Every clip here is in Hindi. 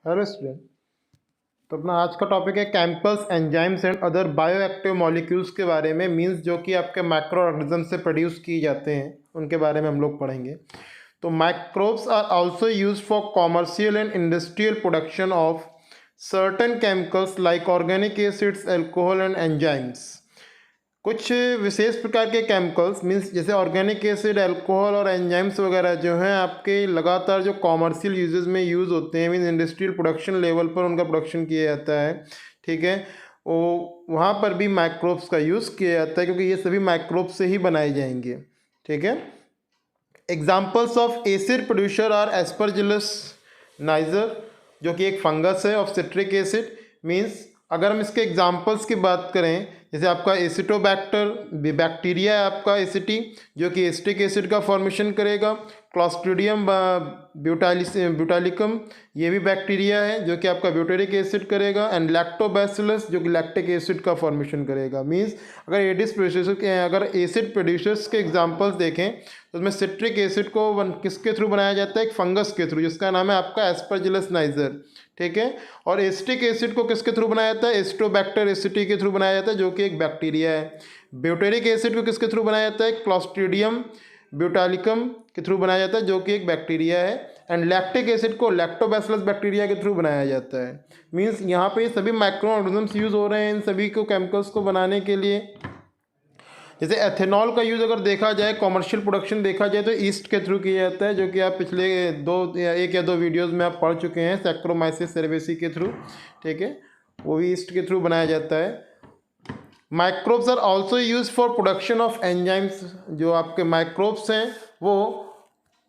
Hello student. तो अपना आज का टॉपिक है chemicals, enzymes and other bioactive molecules के बारे में। मींस जो कि आपके माइक्रो ऑर्गेनिज्म से प्रोड्यूस किए जाते हैं उनके बारे में हम लोग पढ़ेंगे। तो microbes are also used for commercial and industrial production of certain chemicals like organic acids, alcohol and enzymes. कुछ विशेष प्रकार के केमिकल्स मीन्स जैसे ऑर्गेनिक एसिड, अल्कोहल और एंजाइम्स वगैरह जो हैं आपके लगातार जो कॉमर्शियल यूजेस में यूज़ होते हैं, मीन्स इंडस्ट्रियल प्रोडक्शन लेवल पर उनका प्रोडक्शन किया जाता है। ठीक है, वो वहाँ पर भी माइक्रोब्स का यूज़ किया जाता है क्योंकि ये सभी माइक्रोब्स से ही बनाए जाएंगे। ठीक है, examples of acid producer are Aspergillus niger, जो कि एक फंगस है ऑफ सिट्रिक एसिड। मीन्स अगर हम इसके एग्जाम्पल्स की बात करें, जैसे आपका एसिटोबैक्टर बैक्टीरिया है आपका एसिटी, जो कि एसिटिक एसिड का फॉर्मेशन करेगा। क्लॉस्ट्रीडियम ब्यूटालिकम, ये भी बैक्टीरिया है जो कि आपका ब्यूटेरिक एसिड करेगा। एंड लैक्टोबैसिलस, जो कि लैक्टिक एसिड का फॉर्मेशन करेगा। मीन्स अगर एसिड प्रोड्यूसर्स के एग्जाम्पल्स देखें तो उसमें सिट्रिक एसिड को किसके थ्रू बनाया जाता है? एक फंगस के थ्रू, जिसका नाम है आपका एस्परजिलस नाइजर। ठीक है, और एसिटिक एसिड को किसके थ्रू बनाया जाता है? एसिटोबैक्टर एसिटी के थ्रू बनाया जाता है, जो कि एक बैक्टीरिया है। ब्यूटेरिक एसिड को किसके थ्रू बनाया जाता है? क्लॉस्ट्रीडियम ब्यूटालिकम के थ्रू बनाया जाता है, जो कि एक बैक्टीरिया है। एंड लैक्टिक एसिड को लैक्टोबैसिलस बैक्टीरिया के थ्रू बनाया जाता है। मीन्स यहाँ पे सभी माइक्रो ऑर्गेनिजम्स यूज़ हो रहे हैं इन सभी को केमिकल्स को बनाने के लिए। जैसे एथेनॉल का यूज़ अगर देखा जाए, कॉमर्शियल प्रोडक्शन देखा जाए तो ईस्ट के थ्रू किया जाता है, जो कि आप पिछले एक या दो वीडियोस में आप पढ़ चुके हैं, सैक्रोमाइसिस सेरेवेसी के थ्रू। ठीक है, वो भी ईस्ट के थ्रू बनाया जाता है। Microbes are also use for production of enzymes. जो आपके माइक्रोब्स हैं वो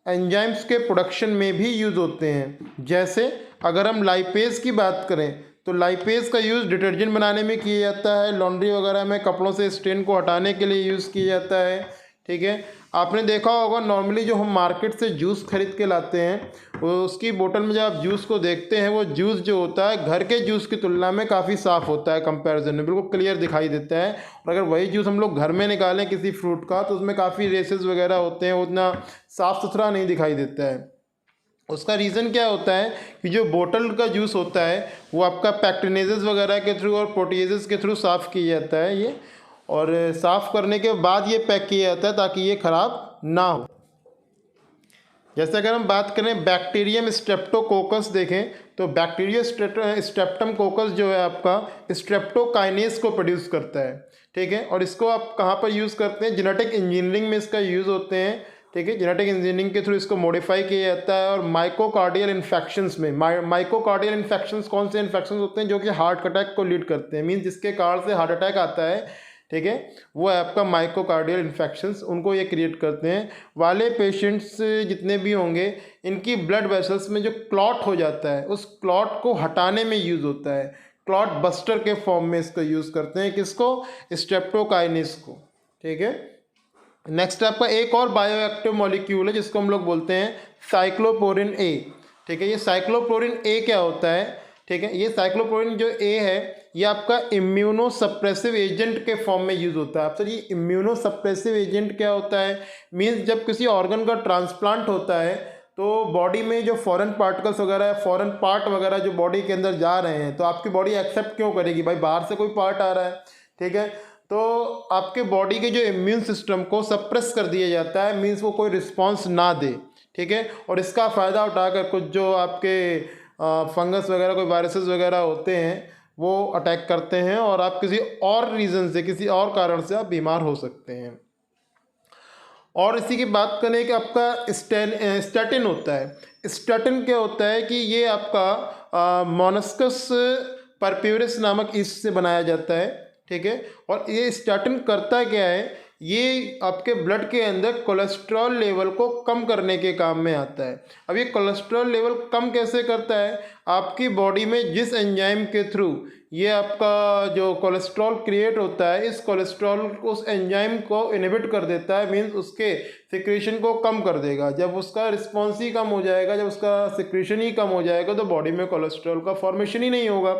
एंजाइम्स के प्रोडक्शन में भी यूज़ होते हैं। जैसे अगर हम लाइपेज की बात करें तो लाइपेज का यूज़ डिटर्जेंट बनाने में किया जाता है, लॉन्ड्री वगैरह में कपड़ों से स्टेन को हटाने के लिए यूज़ किया जाता है। ठीक है, आपने देखा होगा नॉर्मली जो हम मार्केट से जूस खरीद के लाते हैं, वो उसकी बोतल में जब आप जूस को देखते हैं, वो जूस जो होता है घर के जूस की तुलना में काफ़ी साफ़ होता है, कंपैरिजन में बिल्कुल क्लियर दिखाई देता है। और अगर वही जूस हम लोग घर में निकालें किसी फ्रूट का, तो उसमें काफ़ी रेसेस वगैरह होते हैं, उतना साफ़ सुथरा नहीं दिखाई देता है। उसका रीज़न क्या होता है कि जो बोतल का जूस होता है वो आपका पैक्टिनेजेस वगैरह के थ्रू और प्रोटीजेस के थ्रू साफ़ किया जाता है ये, और साफ़ करने के बाद ये पैक किया जाता है ताकि ये ख़राब ना हो। जैसे अगर हम बात करें बैक्टीरियम स्ट्रेप्टोकोकस देखें, तो बैक्टीरिया स्ट्रेप्टम कोकस जो है आपका स्ट्रेप्टोकाइनेस को प्रोड्यूस करता है। ठीक है, और इसको आप कहाँ पर यूज़ करते हैं? जेनेटिक इंजीनियरिंग में इसका यूज़ होते हैं। ठीक है, जेनेटिक इंजीनियरिंग के थ्रू इसको मॉडिफाई किया जाता है। और माइकोकार्डियल इन्फेक्शंस में, माइकोकार्डियल इन्फेक्शंस कौन से इन्फेक्शंस होते हैं? जो कि हार्ट अटैक को लीड करते हैं। मीन्स जिसके कारण से हार्ट अटैक आता है, ठीक है, वो है आपका माइकोकार्डियल इन्फेक्शंस, उनको ये क्रिएट करते हैं। वाले पेशेंट्स जितने भी होंगे, इनकी ब्लड वेसल्स में जो क्लॉट हो जाता है, उस क्लॉट को हटाने में यूज़ होता है। क्लॉट बस्टर के फॉर्म में इसको यूज़ करते हैं। किसको? स्ट्रेप्टोकाइनेस को। ठीक है, नेक्स्ट आपका एक और बायोएक्टिव मॉलिक्यूल है जिसको हम लोग बोलते हैं साइक्लोपोरिन ए। ठीक है, ये साइक्लोपोरिन ए क्या होता है? ठीक है, ये साइक्लोपोरिन जो ए है ये आपका इम्यूनो सप्रेसिव एजेंट के फॉर्म में यूज़ होता है। अब सर ये इम्यूनो सप्रेसिव एजेंट क्या होता है? मीन्स जब किसी ऑर्गन का ट्रांसप्लांट होता है तो बॉडी में जो फॉरेन पार्टिकल्स वगैरह, फॉरेन पार्ट वगैरह जो बॉडी के अंदर जा रहे हैं, तो आपकी बॉडी एक्सेप्ट क्यों करेगी? भाई बाहर से कोई पार्ट आ रहा है। ठीक है, तो आपके बॉडी के जो इम्यून सिस्टम को सप्रेस कर दिया जाता है, मीन्स वो कोई रिस्पॉन्स ना दे। ठीक है, और इसका फ़ायदा उठाकर कुछ जो आपके फंगस वगैरह, कोई वायरसेस वगैरह होते हैं, वो अटैक करते हैं और आप किसी और रीज़न से, किसी और कारण से आप बीमार हो सकते हैं। और इसी की बात करें कि आपका स्टैटिन होता है। स्टैटिन क्या होता है कि ये आपका मोनस्कस परप्यूरिस नामक ईस्ट से बनाया जाता है। ठीक है, और ये स्टैटिन करता क्या है? ये आपके ब्लड के अंदर कोलेस्ट्रॉल लेवल को कम करने के काम में आता है। अब ये कोलेस्ट्रॉल लेवल कम कैसे करता है? आपकी बॉडी में जिस एंजाइम के थ्रू ये आपका जो कोलेस्ट्रॉल क्रिएट होता है, इस कोलेस्ट्रॉल उस एंजाइम को इनहिबिट कर देता है। मीन्स उसके सिक्रीशन को कम कर देगा। जब उसका रिस्पॉन्स ही कम हो जाएगा, जब उसका सिक्रीशन ही कम हो जाएगा, तो बॉडी में कोलेस्ट्रॉल का फॉर्मेशन ही नहीं होगा।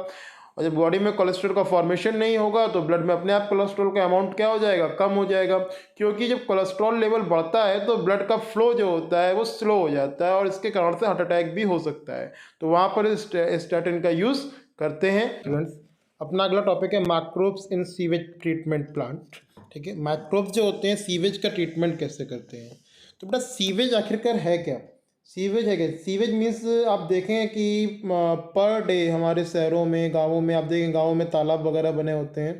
और जब बॉडी में कोलेस्ट्रॉल का फॉर्मेशन नहीं होगा तो ब्लड में अपने आप कोलेस्ट्रॉल का अमाउंट क्या हो जाएगा, कम हो जाएगा, क्योंकि जब कोलेस्ट्रॉल लेवल बढ़ता है तो ब्लड का फ्लो जो होता है वो स्लो हो जाता है और इसके कारण से हार्ट अटैक भी हो सकता है। तो वहाँ पर स्टैटिन का यूज़ करते हैं। स्टूडेंट्स, अपना अगला टॉपिक है microbes in sewage treatment plant. ठीक है, माइक्रोब्स जो होते हैं सीवेज का ट्रीटमेंट कैसे करते हैं। तो बेटा सीवेज आखिरकार है क्या, सीवेज है क्या? सीवेज मीन्स आप देखें कि पर डे हमारे शहरों में, गांवों में, आप देखें गांवों में तालाब वगैरह बने होते हैं,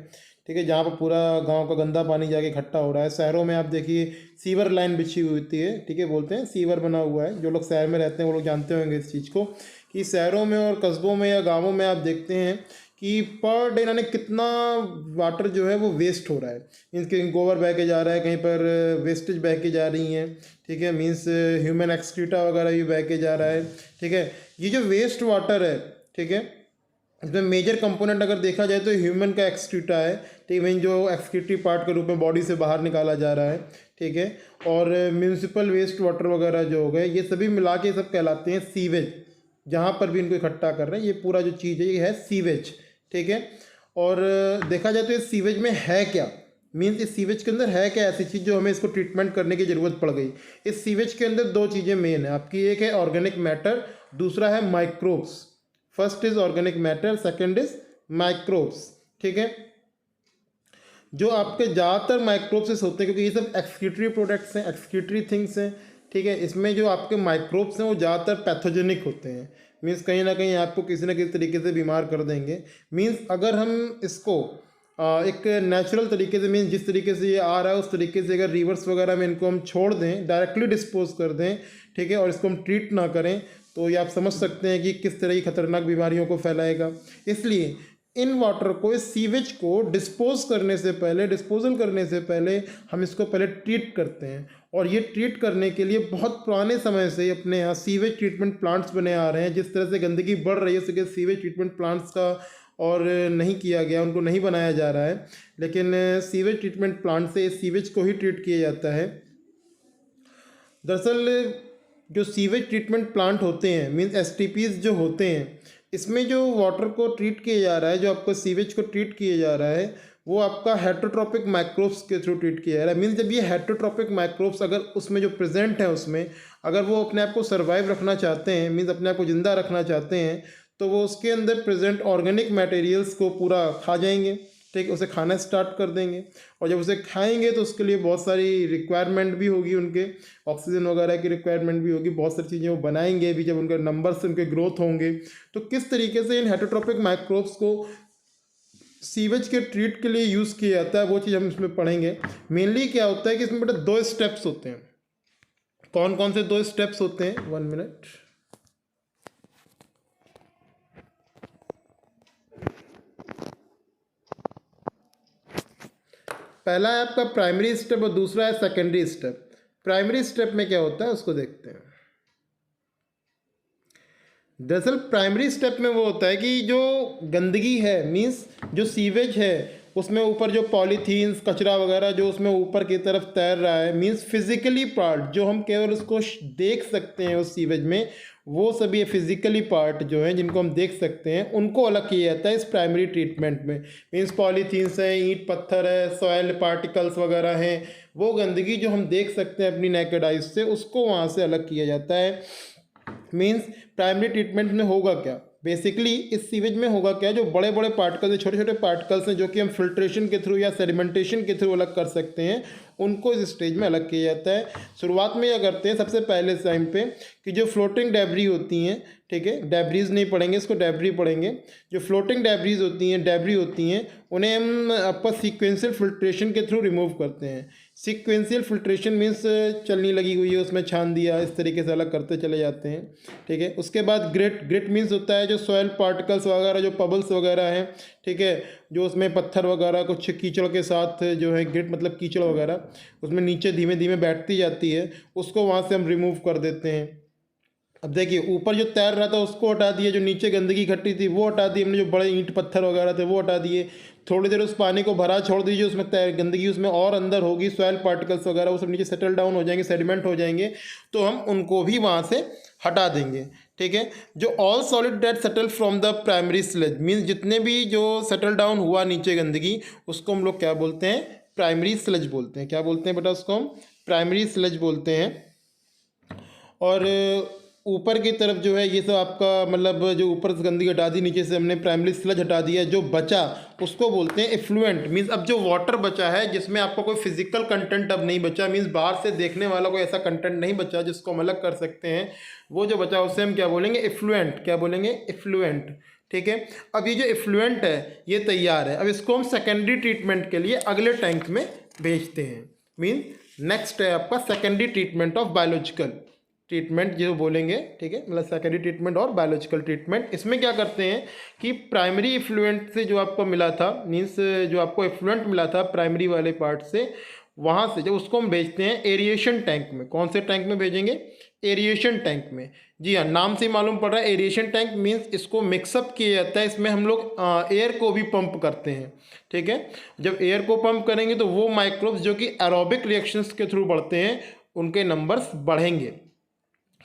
ठीक है, जहाँ पर पूरा गांव का गंदा पानी जाके इकट्ठा हो रहा है। शहरों में आप देखिए सीवर लाइन बिछी हुई होती है, ठीक है, बोलते हैं सीवर बना हुआ है। जो लोग शहर में रहते हैं वो लोग जानते होंगे इस चीज़ को, कि शहरों में और कस्बों में या गाँवों में आप देखते हैं कि पर डे इन्होंने कितना वाटर जो है वो वेस्ट हो रहा है। मीन्स कहीं गोबर बह के जा रहा है, कहीं पर वेस्टेज बह के जा रही हैं, ठीक है, मीन्स ह्यूमन एक्सक्रीटा वगैरह भी बह के जा रहा है। ठीक है, ये जो वेस्ट वाटर है, ठीक है, इसमें मेजर कंपोनेंट अगर देखा जाए तो ह्यूमन का एक्सक्रीटा है, ठीक है, जो एक्सक्रीटरी पार्ट के रूप में बॉडी से बाहर निकाला जा रहा है। ठीक है, और म्यूनिसिपल वेस्ट वाटर वगैरह जो हो गए, ये सभी मिला के सब कहलाते हैं सीवेज। जहाँ पर भी इनको इकट्ठा कर रहे हैं, ये पूरा जो चीज़ है ये है सीवेज। ठीक है, और देखा जाए तो इस सीवेज में है क्या, मीन्स इस सीवेज के अंदर है क्या ऐसी चीज़ जो हमें इसको ट्रीटमेंट करने की ज़रूरत पड़ गई। इस सीवेज के अंदर दो चीज़ें मेन है आपकी, एक है ऑर्गेनिक मैटर, दूसरा है microbes. First is organic matter, second is microbes. ठीक है, जो आपके ज़्यादातर माइक्रोब्स होते हैं, क्योंकि ये सब एक्सक्रीटरी प्रोडक्ट्स हैं, एक्सक्रीटरी थिंग्स हैं। ठीक है, इसमें जो आपके माइक्रोब्स हैं वो ज़्यादातर पैथोजेनिक होते हैं, मीन्स कहीं ना कहीं आपको किसी न किसी तरीके से बीमार कर देंगे। मीन्स अगर हम इसको एक नेचुरल तरीके से, मीन्स जिस तरीके से ये आ रहा है उस तरीके से अगर रिवर्स वगैरह में इनको हम छोड़ दें, डायरेक्टली डिस्पोज कर दें, ठीक है, और इसको हम ट्रीट ना करें, तो ये आप समझ सकते हैं कि किस तरह की खतरनाक बीमारियों को फैलाएगा। इसलिए इन वाटर को, इस सीवेज को डिस्पोज करने से पहले, डिस्पोजल करने से पहले हम इसको पहले ट्रीट करते हैं। और ये ट्रीट करने के लिए बहुत पुराने समय से अपने यहाँ सीवेज ट्रीटमेंट प्लांट्स बने आ रहे हैं। जिस तरह से गंदगी बढ़ रही है उसके सीवेज ट्रीटमेंट प्लांट्स का और नहीं किया गया, उनको नहीं बनाया जा रहा है, लेकिन सीवेज ट्रीटमेंट प्लांट से इस सीवेज को ही ट्रीट किया जाता है। दरअसल जो सीवेज ट्रीटमेंट प्लांट होते हैं, मीन्स एसटीपीज जो होते हैं, इसमें जो वाटर को ट्रीट किया जा रहा है, जो आपको सीवेज को ट्रीट किया जा रहा है, वो आपका हेटरोट्रॉपिक माइक्रोब्स के थ्रू ट्रीट किया जा रहा है। मीन्स जब ये हेटरोट्रॉपिक माइक्रोब्स अगर उसमें जो प्रेजेंट है, उसमें अगर वो अपने आप को सर्वाइव रखना चाहते हैं, मीन्स अपने आप को ज़िंदा रखना चाहते हैं, तो वो उसके अंदर प्रेजेंट ऑर्गेनिक मटेरियल्स को पूरा खा जाएंगे। ठीक, उसे खाना स्टार्ट कर देंगे, और जब उसे खाएंगे तो उसके लिए बहुत सारी रिक्वायरमेंट भी होगी, उनके ऑक्सीजन वगैरह की रिक्वायरमेंट भी होगी, बहुत सारी चीज़ें वो बनाएंगे भी जब उनके नंबर्स, उनके ग्रोथ होंगे। तो किस तरीके से इन हेटरोट्रॉपिक माइक्रोब्स को सीवेज के ट्रीट के लिए यूज़ किया जाता है, वो चीज़ हम इसमें पढ़ेंगे। मेनली क्या होता है कि इसमें बेटा दो स्टेप्स होते हैं। कौन कौन से दो स्टेप्स होते हैं, 1 मिनट। पहला है आपका प्राइमरी स्टेप और दूसरा है सेकेंडरी स्टेप। प्राइमरी स्टेप में क्या होता है उसको देखते हैं। दरअसल प्राइमरी स्टेप में वो होता है कि जो गंदगी है, मीन्स जो सीवेज है, उसमें ऊपर जो पॉलीथीन्स, कचरा वगैरह जो उसमें ऊपर की तरफ तैर रहा है, मीन्स फिजिकली पार्ट जो हम केवल उसको देख सकते हैं उस सीवेज में, वो सभी फिजिकली पार्ट जो हैं जिनको हम देख सकते हैं, उनको अलग किया जाता है इस प्राइमरी ट्रीटमेंट में। मीन्स पॉलीथीन्स है, ईंट पत्थर है, सॉयल पार्टिकल्स वगैरह हैं, वो गंदगी जो हम देख सकते हैं अपनी नेकेड आइज से, उसको वहाँ से अलग किया जाता है। मीन्स प्राइमरी ट्रीटमेंट में होगा क्या, बेसिकली इस सीवेज में होगा क्या, जो बड़े बड़े पार्टिकल्स, छोटे छोटे पार्टिकल्स हैं जो कि हम फिल्ट्रेशन के थ्रू या सेडिमेंटेशन के थ्रू अलग कर सकते हैं, उनको इस स्टेज में अलग किया जाता है। शुरुआत में क्या करते हैं, सबसे पहले टाइम पे कि जो फ्लोटिंग डेब्री होती हैं, ठीक है, डेब्रीज नहीं पढ़ेंगे इसको, डेब्री पढ़ेंगे। जो फ्लोटिंग डेब्रीज होती हैं, डेब्री होती हैं, उन्हें हम आपका सीक्वेंशियल फिल्ट्रेशन के थ्रू रिमूव करते हैं। सीक्वेंशियल फिल्ट्रेशन मीन्स चलनी लगी हुई है उसमें छान दिया, इस तरीके से अलग करते चले जाते हैं। ठीक है, उसके बाद ग्रिट मीन्स होता है जो सॉयल पार्टिकल्स वगैरह, जो पबल्स वगैरह हैं, ठीक है, जो उसमें पत्थर वगैरह कुछ कीचड़ के साथ जो है, ग्रिट मतलब कीचड़ वगैरह उसमें नीचे धीमे धीमे बैठती जाती है, उसको वहाँ से हम रिमूव कर देते हैं। अब देखिए ऊपर जो तैर रहा था उसको हटा दिए, जो नीचे गंदगी इकट्ठी थी वो हटा दी हमने, जो बड़े ईंट पत्थर वगैरह थे वो हटा दिए। थोड़ी देर उस पानी को भरा छोड़ दीजिए, उसमें गंदगी उसमें और अंदर होगी, सॉयल पार्टिकल्स वगैरह वो सब नीचे सेटल डाउन हो जाएंगे, सेडिमेंट हो जाएंगे, तो हम उनको भी वहाँ से हटा देंगे। ठीक है। जो all solid that settle from the primary sludge, means जितने भी जो सेटल डाउन हुआ नीचे गंदगी, उसको हम लोग क्या बोलते हैं, प्राइमरी स्लज बोलते हैं। क्या बोलते हैं बेटा, उसको हम प्राइमरी स्लज बोलते हैं। और ऊपर की तरफ जो है ये सब आपका मतलब जो ऊपर से गंदगी हटा दी, नीचे से हमने प्राइमरी स्लज हटा दिया, जो बचा उसको बोलते हैं इफ्लुएंट। मीन्स अब जो वाटर बचा है जिसमें आपका कोई फिजिकल कंटेंट अब नहीं बचा, मीन्स बाहर से देखने वाला कोई ऐसा कंटेंट नहीं बचा जिसको हम अलग कर सकते हैं, वो जो बचा उसे हम क्या बोलेंगे, इफ्लुएंट। क्या बोलेंगे, इफ्लुएंट। ठीक है। अब ये जो इफ्लुएंट है ये तैयार है, अब इसको हम सेकेंडरी ट्रीटमेंट के लिए अगले टैंक में भेजते हैं। मीन्स नेक्स्ट है आपका secondary treatment of biological treatment जो बोलेंगे। ठीक है, मतलब सेकेंडरी ट्रीटमेंट और बायोलॉजिकल ट्रीटमेंट। इसमें क्या करते हैं कि प्राइमरी इफ्लुएंट से जो आपको मिला था, मीन्स जो आपको इफ्लुएंट मिला था प्राइमरी वाले पार्ट से, वहाँ से जब उसको हम भेजते हैं एरिएशन टैंक में। कौन से टैंक में भेजेंगे, एरिएशन टैंक में। जी हाँ, नाम से मालूम पड़ रहा है एरिएशन टैंक मीन्स इसको मिक्सअप किया जाता है, इसमें हम लोग एयर को भी पंप करते हैं। ठीक है, जब एयर को पंप करेंगे तो वो माइक्रोब्स जो कि एरोबिक रिएक्शंस के थ्रू बढ़ते हैं उनके नंबर्स बढ़ेंगे।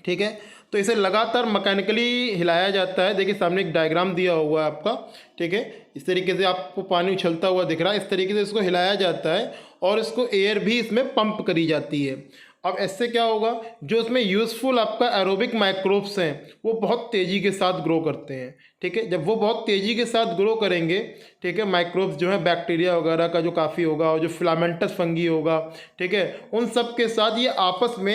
ठीक है, तो इसे लगातार मैकेनिकली हिलाया जाता है। देखिए सामने एक डायग्राम दिया हुआ है आपका। ठीक है, इस तरीके से आपको पानी उछलता हुआ दिख रहा है, इस तरीके से इसको हिलाया जाता है और इसको एयर भी इसमें पंप करी जाती है। अब इससे क्या होगा, जो इसमें यूज़फुल आपका एरोबिक माइक्रोब्स हैं वो बहुत तेज़ी के साथ ग्रो करते हैं। ठीक है, जब वो बहुत तेज़ी के साथ ग्रो करेंगे, ठीक है, माइक्रोब्स जो है बैक्टीरिया वगैरह का जो काफ़ी होगा और जो फिलामेंटस फंगी होगा, ठीक है, उन सब के साथ ये आपस में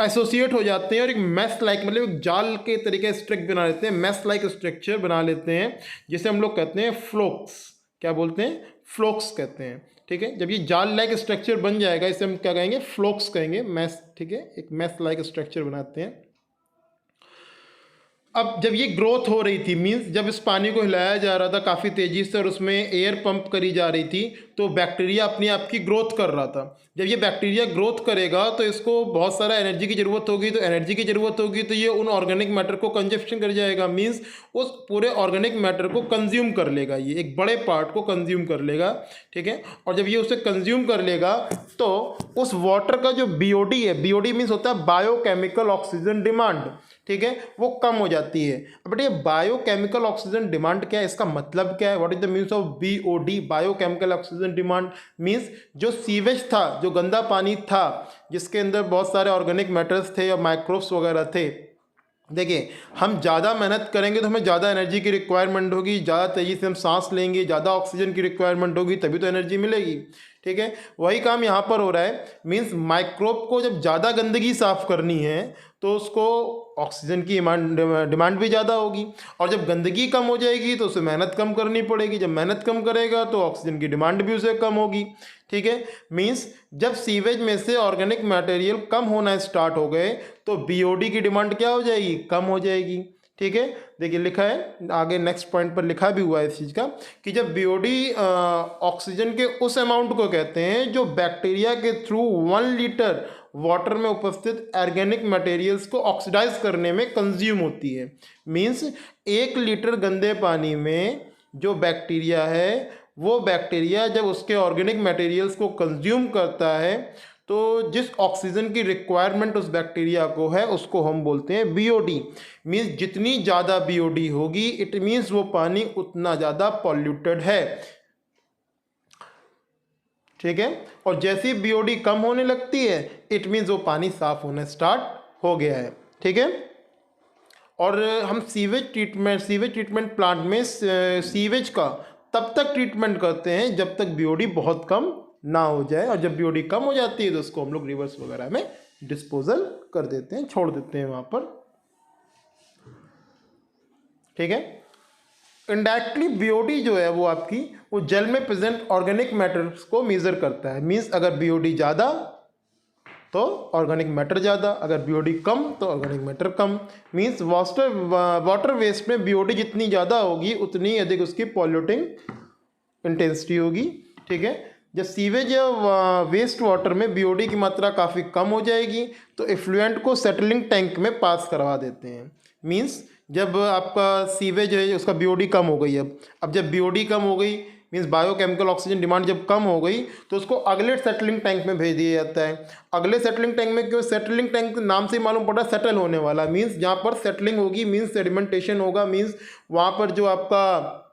एसोसिएट हो जाते हैं और एक मैस लाइक मतलब एक जाल के तरीके स्ट्रक्चर बना लेते हैं, मैस लाइक स्ट्रक्चर बना लेते हैं, जिसे हम लोग कहते हैं फ्लोक्स। क्या बोलते हैं, फ्लोक्स कहते हैं। ठीक है, जब ये जाल लाइक स्ट्रक्चर बन जाएगा इसे हम क्या कहेंगे, फ्लोक्स कहेंगे, मैस। ठीक है, एक मैस लाइक स्ट्रक्चर बनाते हैं। अब जब ये ग्रोथ हो रही थी, मींस जब इस पानी को हिलाया जा रहा था काफ़ी तेज़ी से और उसमें एयर पंप करी जा रही थी, तो बैक्टीरिया अपनी आप की ग्रोथ कर रहा था। जब ये बैक्टीरिया ग्रोथ करेगा तो इसको बहुत सारा एनर्जी की ज़रूरत होगी, तो एनर्जी की ज़रूरत होगी तो ये उन ऑर्गेनिक मैटर को कंजप्शन कर जाएगा, मींस उस पूरे ऑर्गेनिक मैटर को कंज्यूम कर लेगा, ये एक बड़े पार्ट को कंज्यूम कर लेगा। ठीक है, और जब ये उसे कंज्यूम कर लेगा तो उस वाटर का जो बीओडी है, बीओडी मीन्स होता है बायोकेमिकल ऑक्सीजन डिमांड, ठीक है, वो कम हो जाती है। बट ये बायोकेमिकल ऑक्सीजन डिमांड क्या है, इसका मतलब क्या है, what is the means of BOD, biochemical oxygen demand. Means जो सीवेज था, जो गंदा पानी था जिसके अंदर बहुत सारे ऑर्गेनिक मैटर्स थे या माइक्रोब्स वगैरह थे, देखिए हम ज़्यादा मेहनत करेंगे तो हमें ज़्यादा एनर्जी की रिक्वायरमेंट होगी, ज़्यादा तेज़ी से हम सांस लेंगे, ज़्यादा ऑक्सीजन की रिक्वायरमेंट होगी, तभी तो एनर्जी मिलेगी। ठीक है, वही काम यहाँ पर हो रहा है। मीन्स माइक्रोब को जब ज़्यादा गंदगी साफ़ करनी है तो उसको ऑक्सीजन की डिमांड भी ज़्यादा होगी, और जब गंदगी कम हो जाएगी तो उसे मेहनत कम करनी पड़ेगी, जब मेहनत कम करेगा तो ऑक्सीजन की डिमांड भी उसे कम होगी। ठीक है, मीन्स जब सीवेज में से ऑर्गेनिक मटेरियल कम होना स्टार्ट हो गए तो बीओडी की डिमांड क्या हो जाएगी, कम हो जाएगी। ठीक है, देखिए लिखा है आगे नेक्स्ट पॉइंट पर लिखा भी हुआ है इस चीज़ का कि जब बीओडी ऑक्सीजन के उस अमाउंट को कहते हैं जो बैक्टीरिया के थ्रू 1 लीटर वाटर में उपस्थित ऑर्गेनिक मटेरियल्स को ऑक्सीडाइज करने में कंज्यूम होती है। मीन्स 1 लीटर गंदे पानी में जो बैक्टीरिया है वो बैक्टीरिया जब उसके ऑर्गेनिक मटेरियल्स को कंज्यूम करता है तो जिस ऑक्सीजन की रिक्वायरमेंट उस बैक्टीरिया को है उसको हम बोलते हैं बीओडी। मीन्स जितनी ज़्यादा बीओडी होगी इट मीन्स वो पानी उतना ज़्यादा पॉल्यूटेड है। ठीक है, और जैसी बीओडी कम होने लगती है इट मीन्स वो पानी साफ होने स्टार्ट हो गया है। ठीक है, और हम सीवेज ट्रीटमेंट प्लांट में सीवेज का तब तक ट्रीटमेंट करते हैं जब तक बीओडी बहुत कम ना हो जाए, और जब बीओडी कम हो जाती है तो उसको हम लोग रिवर्स वगैरह में डिस्पोजल कर देते हैं, छोड़ देते हैं वहाँ पर। ठीक है, इनडायरेक्टली बीओडी जो है वो आपकी वो जल में प्रेजेंट ऑर्गेनिक मैटर्स को मेजर करता है। मीन्स अगर बीओडी ज़्यादा तो ऑर्गेनिक मैटर ज़्यादा, अगर बीओडी कम तो ऑर्गेनिक मैटर कम। मीन्स वाटर वेस्ट में बीओडी जितनी ज़्यादा होगी उतनी अधिक उसकी पॉल्यूटिंग इंटेंसिटी होगी। ठीक है, जब सीवेज या वेस्ट वाटर में बीओडी की मात्रा काफ़ी कम हो जाएगी तो इफ्लुएंट को सेटलिंग टैंक में पास करवा देते हैं। मीन्स जब आपका सीवेज है उसका बीओडी कम हो गई, अब जब बीओडी कम हो गई मीन्स बायोकेमिकल ऑक्सीजन डिमांड जब कम हो गई तो उसको अगले सेटलिंग टैंक में भेज दिया जाता है। अगले सेटलिंग टैंक में क्यों? सेटलिंग टैंक नाम से ही मालूम पड़ा सेटल होने वाला, मीन्स जहाँ पर सेटलिंग होगी मीन्स सेडिमेंटेशन होगा, मीन्स वहाँ पर जो आपका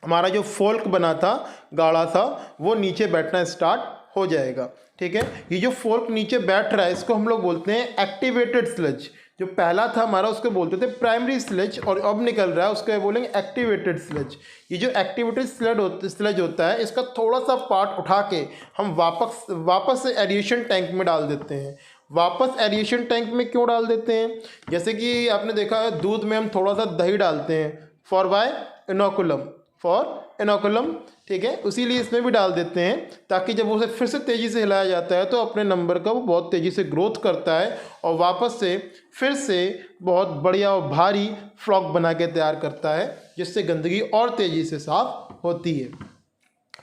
हमारा जो फोल्क बना था गाढ़ा सा वो नीचे बैठना स्टार्ट हो जाएगा। ठीक है, ये जो फोल्क नीचे बैठ रहा है इसको हम लोग बोलते हैं एक्टिवेटेड स्लज। जो पहला था हमारा उसको बोलते थे प्राइमरी स्लज, और अब निकल रहा है उसको बोलेंगे एक्टिवेटेड स्लज। ये जो एक्टिवेटेड स्लज होता है इसका थोड़ा सा पार्ट उठा के हम वापस से एरिएशन टैंक में डाल देते हैं। वापस एरिएशन टैंक में क्यों डाल देते हैं? जैसे कि आपने देखा है दूध में हम थोड़ा सा दही डालते हैं फॉर वाई इनोकुलम, ठीक है, उसीलिए इसमें भी डाल देते हैं ताकि जब उसे फिर से तेज़ी से हिलाया जाता है तो अपने नंबर का वो बहुत तेज़ी से ग्रोथ करता है और वापस से फिर से बहुत बढ़िया और भारी फ्लॉक बना के तैयार करता है, जिससे गंदगी और तेज़ी से साफ होती है।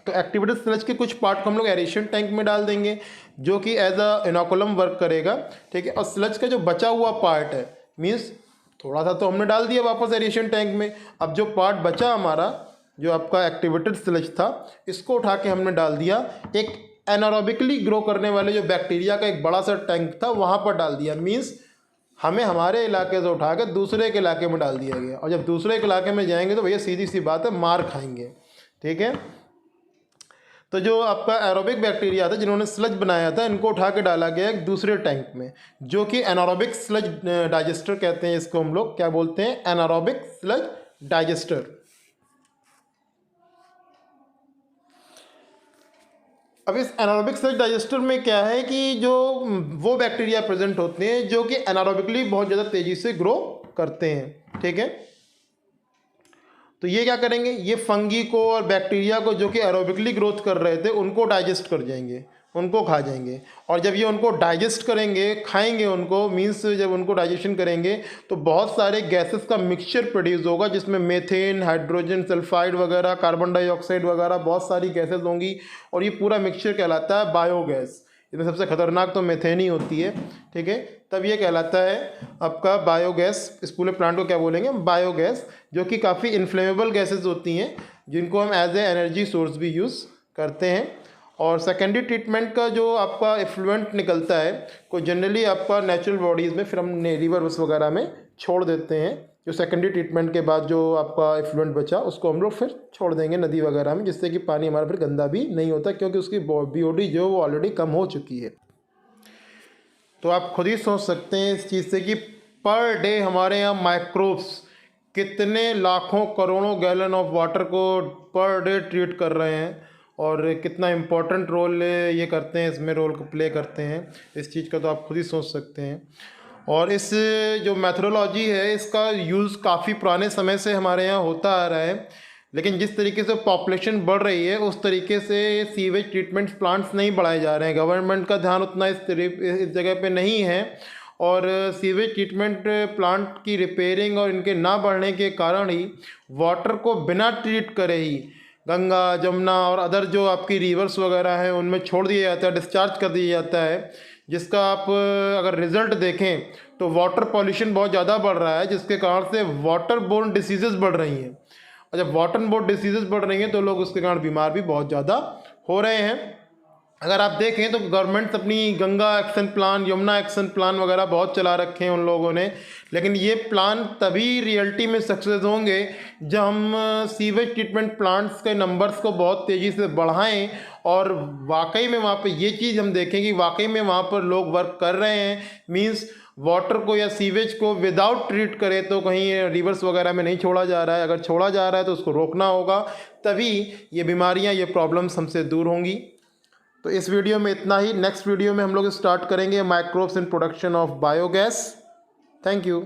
तो एक्टिवेटेड स्लज के कुछ पार्ट को हम लोग एरेशन टैंक में डाल देंगे जो कि एज अ इनोकुलम वर्क करेगा। ठीक है, और स्लज का जो बचा हुआ पार्ट है मीन्स थोड़ा सा तो हमने डाल दिया वापस एरेशन टैंक में, अब जो पार्ट बचा हमारा जो आपका एक्टिवेटेड स्लज था इसको उठा के हमने डाल दिया एक एनारोबिकली ग्रो करने वाले जो बैक्टीरिया का एक बड़ा सा टैंक था वहाँ पर डाल दिया। मीन्स हमें हमारे इलाके से उठा के दूसरे के इलाके में डाल दिया गया, और जब दूसरे के इलाके में जाएंगे तो भैया सीधी सी बात है मार खाएंगे। ठीक है, तो जो आपका एरोबिक बैक्टीरिया था जिन्होंने स्लज बनाया था इनको उठा के डाला गया एक दूसरे टैंक में जो कि एनारोबिक स्लज डाइजेस्टर कहते हैं। इसको हम लोग क्या बोलते हैं? Anaerobic sludge digester. अब इस एनारोबिक स्लज डाइजेस्टर में क्या है कि जो वो बैक्टीरिया प्रेजेंट होते हैं जो कि एनारोबिकली बहुत ज़्यादा तेज़ी से ग्रो करते हैं। ठीक है, तो ये क्या करेंगे? ये फंगी को और बैक्टीरिया को जो कि एरोबिकली ग्रोथ कर रहे थे उनको डाइजेस्ट कर जाएंगे, उनको खा जाएंगे। और जब ये उनको डाइजेस्ट करेंगे, खाएंगे उनको, मीन्स जब उनको डाइजेशन करेंगे तो बहुत सारे गैसेस का मिक्सचर प्रोड्यूस होगा जिसमें मीथेन, हाइड्रोजन सल्फाइड वगैरह, कार्बन डाइऑक्साइड वगैरह बहुत सारी गैसेस होंगी और ये पूरा मिक्सचर कहलाता है बायोगैस। इसमें सबसे खतरनाक तो मीथेन ही होती है। ठीक है, तब ये कहलाता है आपका बायोगैस। इस पूरे प्लांट को क्या बोलेंगे? बायोगैस, जो कि काफ़ी इन्फ्लेमेबल गैसेस होती हैं जिनको हम एज ए एनर्जी सोर्स भी यूज़ करते हैं। और सेकेंडरी ट्रीटमेंट का जो आपका इफ्लुएंट निकलता है को जनरली आपका नेचुरल बॉडीज़ में फिर हम रिवर्स वगैरह में छोड़ देते हैं। जो सेकेंडरी ट्रीटमेंट के बाद जो आपका इफ्लुएंट बचा उसको हम लोग फिर छोड़ देंगे नदी वगैरह में, जिससे कि पानी हमारा फिर गंदा भी नहीं होता क्योंकि उसकी BOD जो वो ऑलरेडी कम हो चुकी है। तो आप खुद ही सोच सकते हैं इस चीज़ से कि पर डे हमारे यहाँ माइक्रोब्स कितने लाखों करोड़ों गैलन ऑफ वाटर को पर डे ट्रीट कर रहे हैं और कितना इम्पोर्टेंट रोल ये करते हैं, इसमें रोल को प्ले करते हैं। इस चीज़ का तो आप खुद ही सोच सकते हैं। और इस जो मैथडोलॉजी है इसका यूज़ काफ़ी पुराने समय से हमारे यहाँ होता आ रहा है, लेकिन जिस तरीके से पॉपुलेशन बढ़ रही है उस तरीके से सीवेज ट्रीटमेंट प्लांट्स नहीं बढ़ाए जा रहे हैं। गवर्नमेंट का ध्यान उतना इस जगह पे नहीं है और सीवेज ट्रीटमेंट प्लांट की रिपेयरिंग और इनके ना बढ़ने के कारण ही वाटर को बिना ट्रीट करे ही गंगा, जमुना और अदर जो आपकी रिवर्स वगैरह हैं उनमें छोड़ दिया जाता है, डिस्चार्ज कर दिया जाता है, जिसका आप अगर रिज़ल्ट देखें तो वाटर पॉल्यूशन बहुत ज़्यादा बढ़ रहा है, जिसके कारण से वाटर बोर्न डिसीज़ेज़ बढ़ रही हैं। और जब वाटर बोर्न डिसीज़ेज़ बढ़ रही हैं तो लोग उसके कारण बीमार भी बहुत ज़्यादा हो रहे हैं। अगर आप देखें तो गवर्नमेंट अपनी Ganga action plan, Yamuna action plan वगैरह बहुत चला रखे हैं उन लोगों ने, लेकिन ये प्लान तभी रियलिटी में सक्सेस होंगे जब हम सीवेज ट्रीटमेंट प्लांट्स के नंबर्स को बहुत तेज़ी से बढ़ाएं और वाकई में वहाँ पे ये चीज़ हम देखें कि वाकई में वहाँ पर लोग वर्क कर रहे हैं। मींस वाटर को या सीवेज को विदाउट ट्रीट करें तो कहीं रिवर्स वगैरह में नहीं छोड़ा जा रहा है। अगर छोड़ा जा रहा है तो उसको रोकना होगा, तभी ये बीमारियाँ, ये प्रॉब्लम्स हमसे दूर होंगी। तो इस वीडियो में इतना ही। नेक्स्ट वीडियो में हम लोग स्टार्ट करेंगे microbes in production of biogas. Thank you.